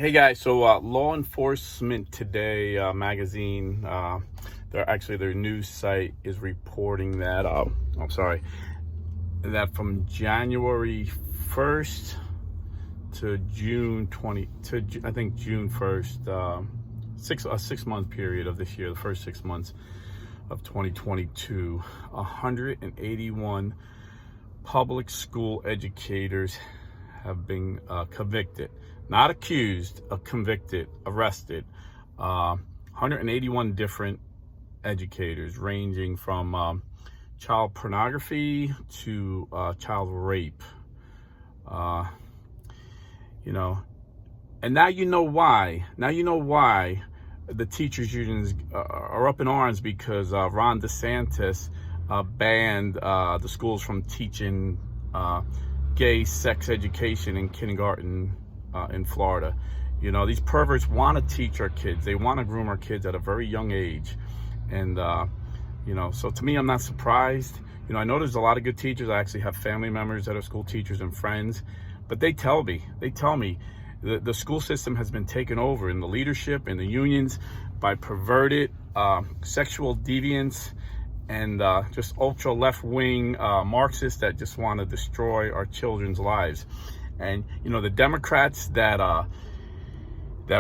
Hey guys, so Law Enforcement Today magazine, their news site is reporting that that from January 1st to June 20 to I think June 1st, a 6 month period of this year, the first 6 months of 2022, 181 public school educators have been convicted. Not accused, convicted, arrested. 181 different educators, ranging from child pornography to child rape. And now you know why. Now you know why the teachers' unions are up in arms, because Ron DeSantis banned the schools from teaching gay sex education in kindergarten in Florida. These perverts want to teach our kids. They want to groom our kids at a very young age. And, so to me, I'm not surprised. I know there's a lot of good teachers. I actually have family members that are school teachers and friends, but they tell me the school system has been taken over in the leadership and the unions by perverted, sexual deviants and just ultra left-wing Marxists that just want to destroy our children's lives. And the Democrats that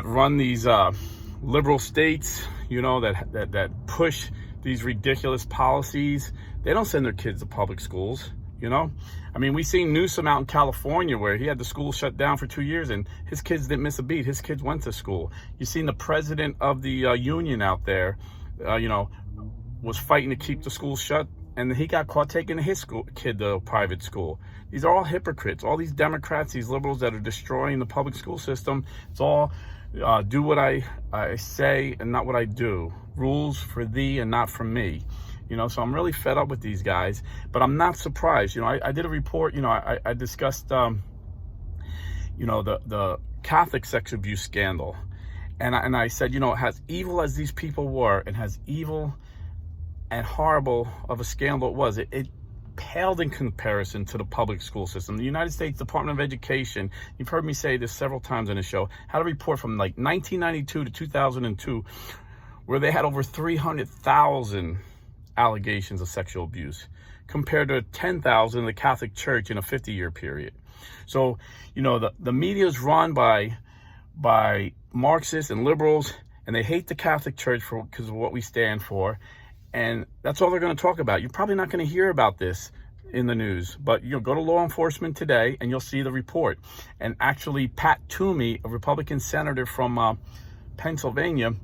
run these liberal states, that push these ridiculous policies, they don't send their kids to public schools. We seen Newsom out in California where he had the school shut down for 2 years and his kids didn't miss a beat. His kids went to school. You seen the president of the union out there, was fighting to keep the schools shut, and he got caught taking his kid to a private school. These are all hypocrites. All these Democrats, these liberals that are destroying the public school system. It's all do what I say and not what I do. Rules for thee and not for me. So I'm really fed up with these guys, but I'm not surprised. I did a report. I discussed the Catholic sex abuse scandal, and I said, as evil as these people were, and as evil and horrible of a scandal it was, it paled in comparison to the public school system. The United States Department of Education, you've heard me say this several times in the show, had a report from like 1992 to 2002 where they had over 300,000 allegations of sexual abuse, compared to 10,000 in the Catholic Church in a 50-year period. So, the media is run by Marxists and liberals, and they hate the Catholic Church because of what we stand for. And that's all they're going to talk about. You're probably not going to hear about this in the news, but go to Law Enforcement Today and you'll see the report. And actually, Pat Toomey, a Republican senator from Pennsylvania,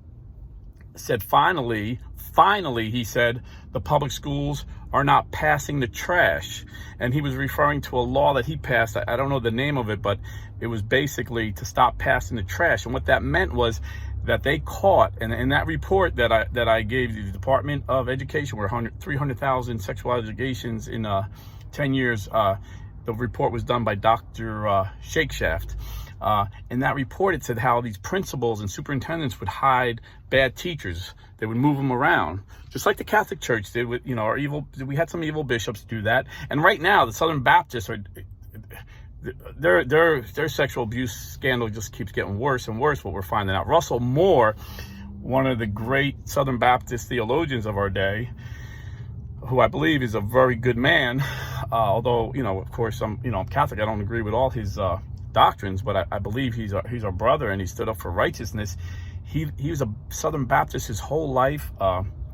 said finally, he said, the public schools are not passing the trash. And he was referring to a law that he passed. I don't know the name of it, but it was basically to stop passing the trash. And what that meant was that they caught, and in that report that I gave the Department of Education, where 300,000 sexual allegations in 10 years, the report was done by Dr. Shakeshaft. In that report, it said how these principals and superintendents would hide bad teachers. They would move them around, just like the Catholic Church did with, we had some evil bishops do that. And right now, the Southern Baptists are, their sexual abuse scandal just keeps getting worse and worse, what we're finding out. Russell Moore, one of the great Southern Baptist theologians of our day, who I believe is a very good man, although, of course, I'm Catholic. I don't agree with all his doctrines, but I believe he's our brother, and he stood up for righteousness. He was a Southern Baptist his whole life,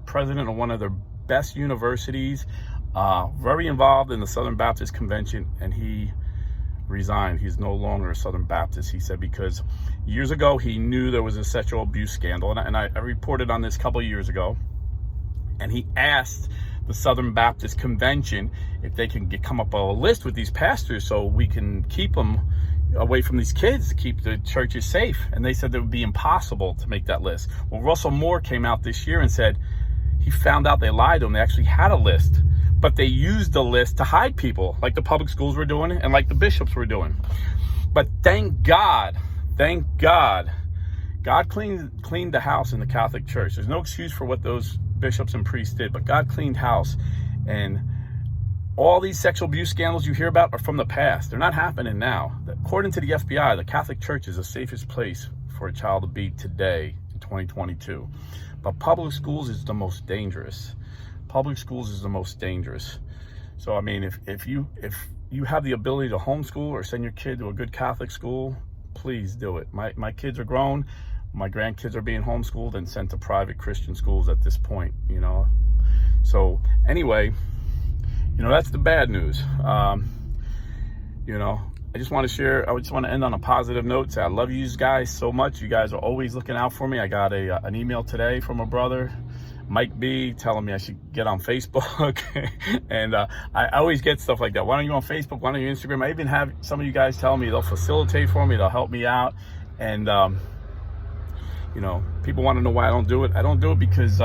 president of one of their best universities, very involved in the Southern Baptist Convention, and he resigned. He's no longer a Southern Baptist, he said, because years ago he knew there was a sexual abuse scandal, and I reported on this a couple of years ago, and he asked the Southern Baptist Convention if they can come up a list with these pastors so we can keep them away from these kids, to keep the churches safe. And they said it would be impossible to make that list. Well, Russell Moore came out this year and said he found out they lied to him. They actually had a list, but they used the list to hide people, like the public schools were doing and like the bishops were doing. But thank God, God cleaned the house in the Catholic Church. There's no excuse for what those bishops and priests did, but God cleaned house. And all these sexual abuse scandals you hear about are from the past. They're not happening now. According to the FBI, the Catholic Church is the safest place for a child to be today in 2022. But public schools is the most dangerous. Public schools is the most dangerous. So I mean, if you have the ability to homeschool or send your kid to a good Catholic school, please do it. My kids are grown. My grandkids are being homeschooled and sent to private Christian schools at this point, you know. So anyway, you know, that's the bad news. You know, I just want to end on a positive note. Say I love you guys so much. You guys are always looking out for me. I got an email today from a brother, Mike B, telling me I should get on Facebook. And I always get stuff like that. Why don't you go on Facebook? Why don't you Instagram? I even have some of you guys tell me they'll facilitate for me. They'll help me out. And, you know, people want to know why I don't do it. I don't do it because,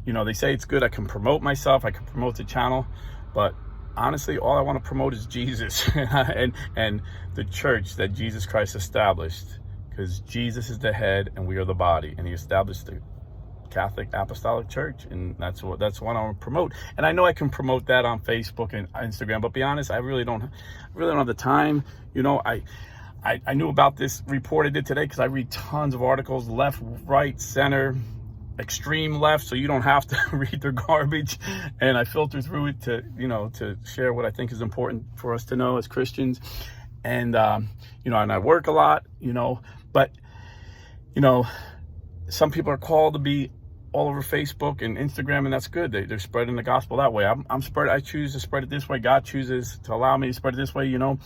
you know, they say it's good. I can promote myself. I can promote the channel. But honestly, all I want to promote is Jesus and the church that Jesus Christ established. Because Jesus is the head and we are the body. And he established the Catholic Apostolic Church, and that's what I want to promote. And I know I can promote that on Facebook and Instagram, but be honest, I really don't have the time. You know, I knew about this report I did today because I read tons of articles, left, right, center, extreme left, so you don't have to read their garbage. And I filter through it to, you know, to share what I think is important for us to know as Christians. And you know, and I work a lot, you know, but you know, some people are called to be all over Facebook and Instagram, and that's good. They're spreading the gospel that way. I choose to spread it this way. God chooses to allow me to spread it this way. You know,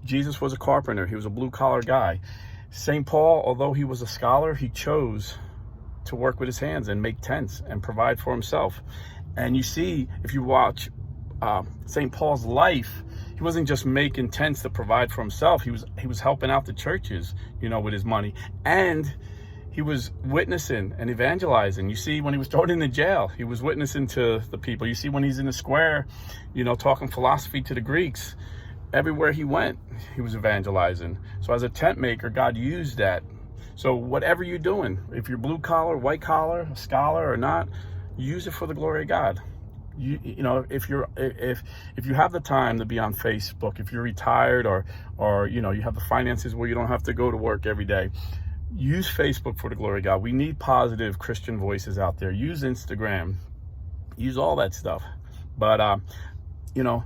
Jesus was a carpenter. He was a blue collar guy. St. Paul, although he was a scholar, he chose to work with his hands and make tents and provide for himself. And you see, if you watch St. Paul's life, he wasn't just making tents to provide for himself. He was helping out the churches, you know, with his money. And he was witnessing and evangelizing. You see, when he was thrown into jail, he was witnessing to the people. You see, when he's in the square, you know, talking philosophy to the Greeks, everywhere he went, he was evangelizing. So as a tent maker, God used that. So whatever you're doing, if you're blue collar, white collar, a scholar or not, use it for the glory of God. You know, if you have the time to be on Facebook, if you're retired or you know, you have the finances where you don't have to go to work every day, use Facebook for the glory of God. We need positive Christian voices out there. Use Instagram, use all that stuff. But you know,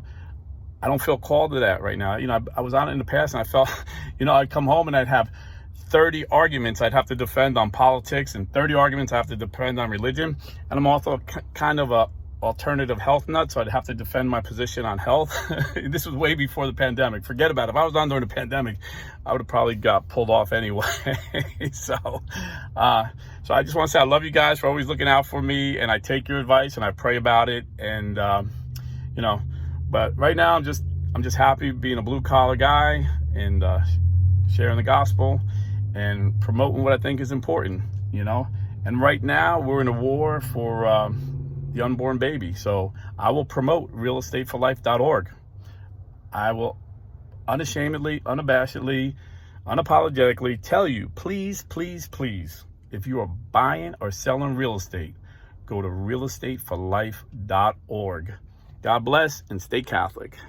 I don't feel called to that right now. You know, I was on it in the past, and I felt, you know, I'd come home and I'd have 30 arguments I'd have to defend on politics, and 30 arguments I have to defend on religion. And I'm also kind of a alternative health nut, so I'd have to defend my position on health. This was way before the pandemic. Forget about it. If I was on during the pandemic, I would have probably got pulled off anyway. So I just want to say I love you guys for always looking out for me, and I take your advice and I pray about it. And you know, but right now I'm just happy being a blue collar guy and sharing the gospel and promoting what I think is important, you know. And right now we're in a war for the unborn baby. So I will promote realestateforlife.org. I will unashamedly, unabashedly, unapologetically tell you, please, please, please, if you are buying or selling real estate, go to realestateforlife.org. God bless and stay Catholic.